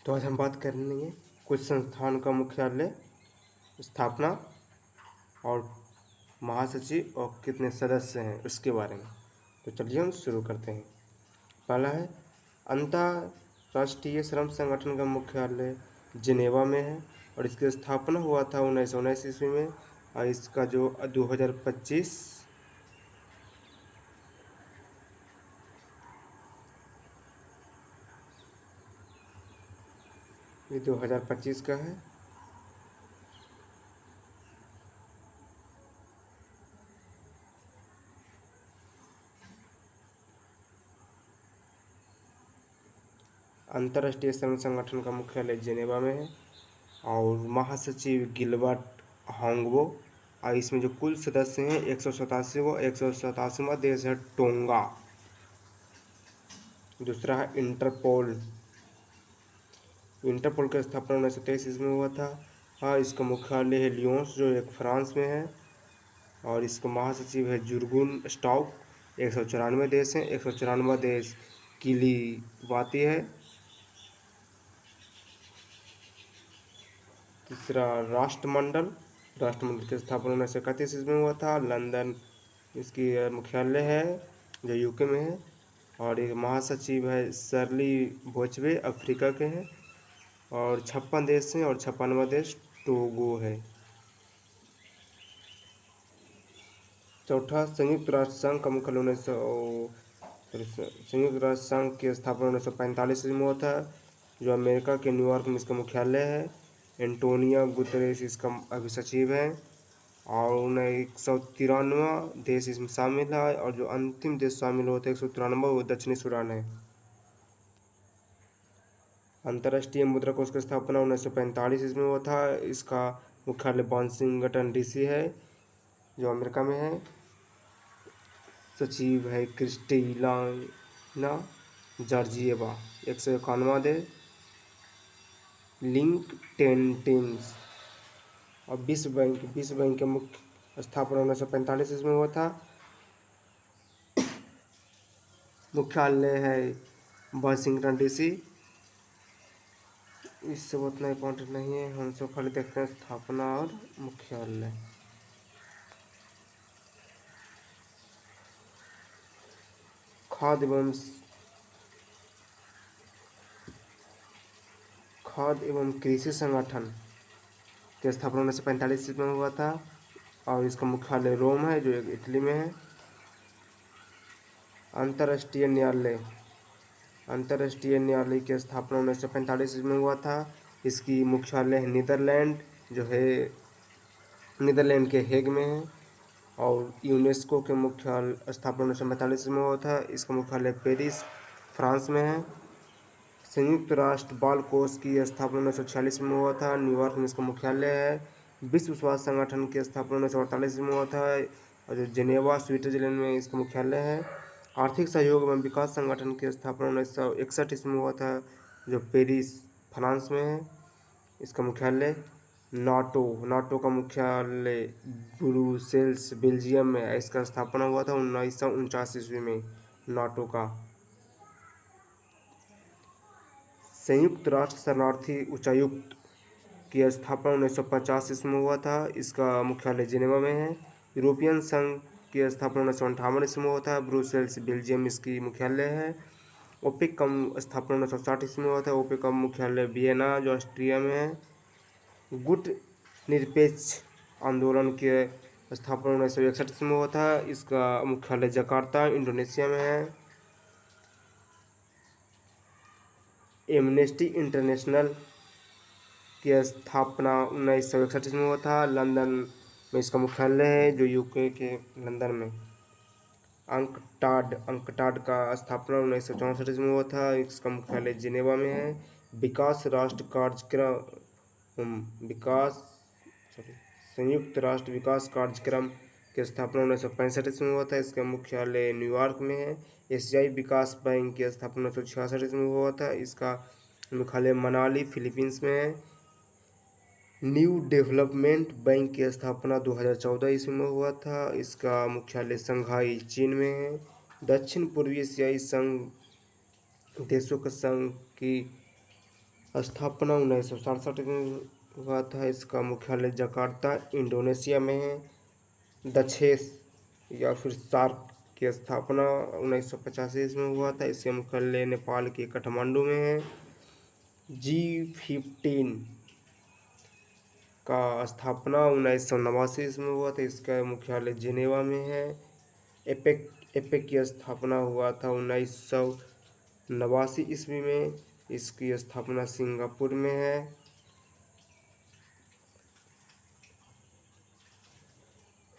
तो आज हम बात करेंगे कुछ संस्थान का मुख्यालय, स्थापना और महासचिव और कितने सदस्य हैं उसके बारे में। तो चलिए हम शुरू करते हैं। पहला है अंतर्राष्ट्रीय श्रम संगठन का मुख्यालय जिनेवा में है और इसकी स्थापना हुआ था 1919 ईस्वी में और इसका जो 2025 ये 2025 का है। अंतर्राष्ट्रीय श्रम संगठन का मुख्यालय जिनेवा में है और महासचिव गिलबर्ट हांगबो और इसमें जो कुल सदस्य हैं 187वां देश है टोंगा। दूसरा है इंटरपोल। इंटरपोल का स्थापना 1923 ईस्वी में हुआ था। हाँ, इसका मुख्यालय है लियोन्स जो एक फ्रांस में है और इसका महासचिव है जुर्गुन स्टॉक। 194 देश हैं। 194वां देश किलीबाती है। तीसरा राष्ट्रमंडल की स्थापना 1931 ईस्वी में हुआ था। लंदन इसकी मुख्यालय है जो यूके में है और एक महासचिव है शर्ली बोचवे, अफ्रीका के हैं और 56 देश हैं और 56वां देश टोगो है। चौथा संयुक्त राष्ट्र संघ का मुख्यालय संयुक्त राष्ट्र संघ की स्थापना 1945 में हुआ था जो अमेरिका के न्यूयॉर्क में इसका मुख्यालय है। एंटोनियो गुतेरेस इसका अभी सचिव है और 193वां देश इसमें शामिल है और जो अंतिम देश शामिल होते हैं 193वां वो दक्षिणी सूडान है। अंतर्राष्ट्रीय मुद्रा कोष की स्थापना 1945 ईस्वी में हुआ था। इसका मुख्यालय वाशिंगटन डीसी है जो अमेरिका में है। सचिव है क्रिस्टेलिना जॉर्जिएवा। 151वां देश लिंकटेन्स और विश्व बैंक के मुख्य स्थापना 1945 ईस्वी में हुआ था। मुख्यालय है वाशिंगटन डीसी। इससे उतना इम्पोर्टेंट नहीं है, हम सब खाली देखते हैं स्थापना और मुख्यालय। खाद्य एवं कृषि संगठन की स्थापना 1945 में हुआ था और इसका मुख्यालय रोम है जो इटली में है। अंतर्राष्ट्रीय न्यायालय की स्थापना 1945 में हुआ था। इसकी मुख्यालय है नीदरलैंड जो है नीदरलैंड के हेग में है और यूनेस्को के मुख्यालय स्थापना 1945 में हुआ था। इसका मुख्यालय पेरिस फ्रांस में है। संयुक्त राष्ट्र बाल कोष की स्थापना 1946 में हुआ था। न्यूयॉर्क में इसका मुख्यालय है। विश्व स्वास्थ्य संगठन की स्थापना 1948 में हुआ था और जो जेनेवा स्विट्जरलैंड में इसका मुख्यालय है। आर्थिक सहयोग एवं विकास संगठन की स्थापना 1961 ईस्वी में हुआ था जो पेरिस फ्रांस में है। इसका मुख्यालय नाटो का मुख्यालय ब्रुसेल्स बेल्जियम में है। इसका स्थापना हुआ था 1949 ईस्वी में नाटो का। संयुक्त राष्ट्र शरणार्थी उच्चायुक्त की स्थापना 1950 ईस्वी में हुआ था। इसका मुख्यालय जिनेवा में है। यूरोपियन संघ की स्थापना 1958 ईस्वी में हुआ था। ब्रुसेल्स बेल्जियम इसकी मुख्यालय है। ओपेक का स्थापना 1960 ईस्वी में हुआ था। ओपेक का मुख्यालय वियना जो ऑस्ट्रिया में है। गुट निरपेक्ष आंदोलन के स्थापना 1961 ईस्वी में हुआ था। इसका मुख्यालय जकार्ता इंडोनेशिया में है। एमनेस्टी इंटरनेशनल की स्थापना 1961 में हुआ था। लंदन में इसका मुख्यालय है जो यूके के लंदन में। अंकटाड का स्थापना 1964 में हुआ था। इसका मुख्यालय जिनेवा में है। संयुक्त राष्ट्र विकास कार्यक्रम की स्थापना 1965 में हुआ था। इसका मुख्यालय न्यूयॉर्क में है। एशियाई विकास बैंक की स्थापना 1966 में हुआ था। इसका मुख्यालय मनाली फिलीपींस में है। न्यू डेवलपमेंट बैंक की स्थापना 2014 ईस्वी में हुआ था। इसका मुख्यालय शंघाई चीन में है। दक्षिण पूर्वी एशियाई संघ देशों के संघ की स्थापना 1967 में हुआ था। इसका मुख्यालय जकार्ता इंडोनेशिया में है। दक्षेस या फिर सार्क की स्थापना 1985 में हुआ था। इसका मुख्यालय नेपाल के काठमांडू में है। G15 का स्थापना 1989 में हुआ था। इसका मुख्यालय जिनेवा में है। एपेक की स्थापना हुआ था 1989 ईस्वी में। इसकी स्थापना सिंगापुर में है।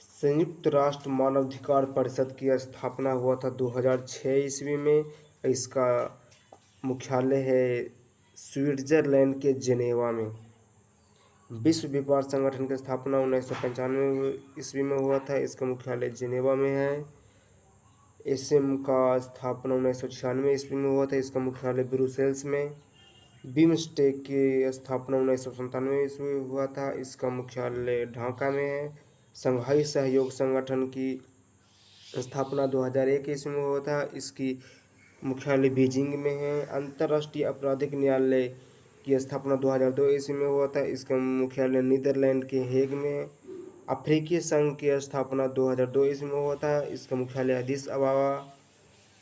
संयुक्त राष्ट्र मानवाधिकार परिषद की स्थापना हुआ था 2006 ईस्वी में। इसका मुख्यालय है स्विट्जरलैंड के जिनेवा में। विश्व व्यापार संगठन की स्थापना 1995 ईस्वी में हुआ था। इसका मुख्यालय जिनेवा में है। एसएम का स्थापना 1996 ईस्वी में हुआ था। इसका मुख्यालय ब्रुसेल्स में। बिम्स्टेक की स्थापना 1997 ईस्वी में हुआ था। इसका मुख्यालय ढाका में है। शंघाई सहयोग संगठन की स्थापना 2001 ईस्वी में हुआ था। इसकी मुख्यालय बीजिंग में है। अंतर्राष्ट्रीय आपराधिक न्यायालय की स्थापना 2002 ईस्वी में हुआ था। इसका मुख्यालय नीदरलैंड के हेग में है। अफ्रीकी संघ की स्थापना 2002 ईस्वी में हुआ था। इसका मुख्यालय अदीस अबाबा।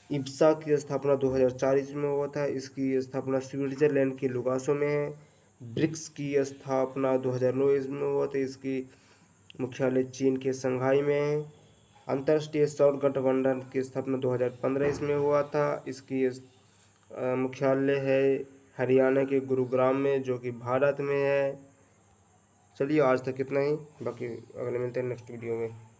इब्सा की स्थापना 2004 ईस्वी में हुआ था। इसकी स्थापना स्विट्जरलैंड के लुगासो में है। ब्रिक्स की स्थापना 2009 ईस्वी में हुआ था। इसकी मुख्यालय चीन के शंघाई में है। अंतर्राष्ट्रीय सौर गठबंधन की स्थापना 2015 इसमें हुआ था। इसकी मुख्यालय है हरियाणा के गुरुग्राम में, जो कि भारत में है। चलिए आज तक इतना ही, बाकी अगले मिलते हैं नेक्स्ट वीडियो में।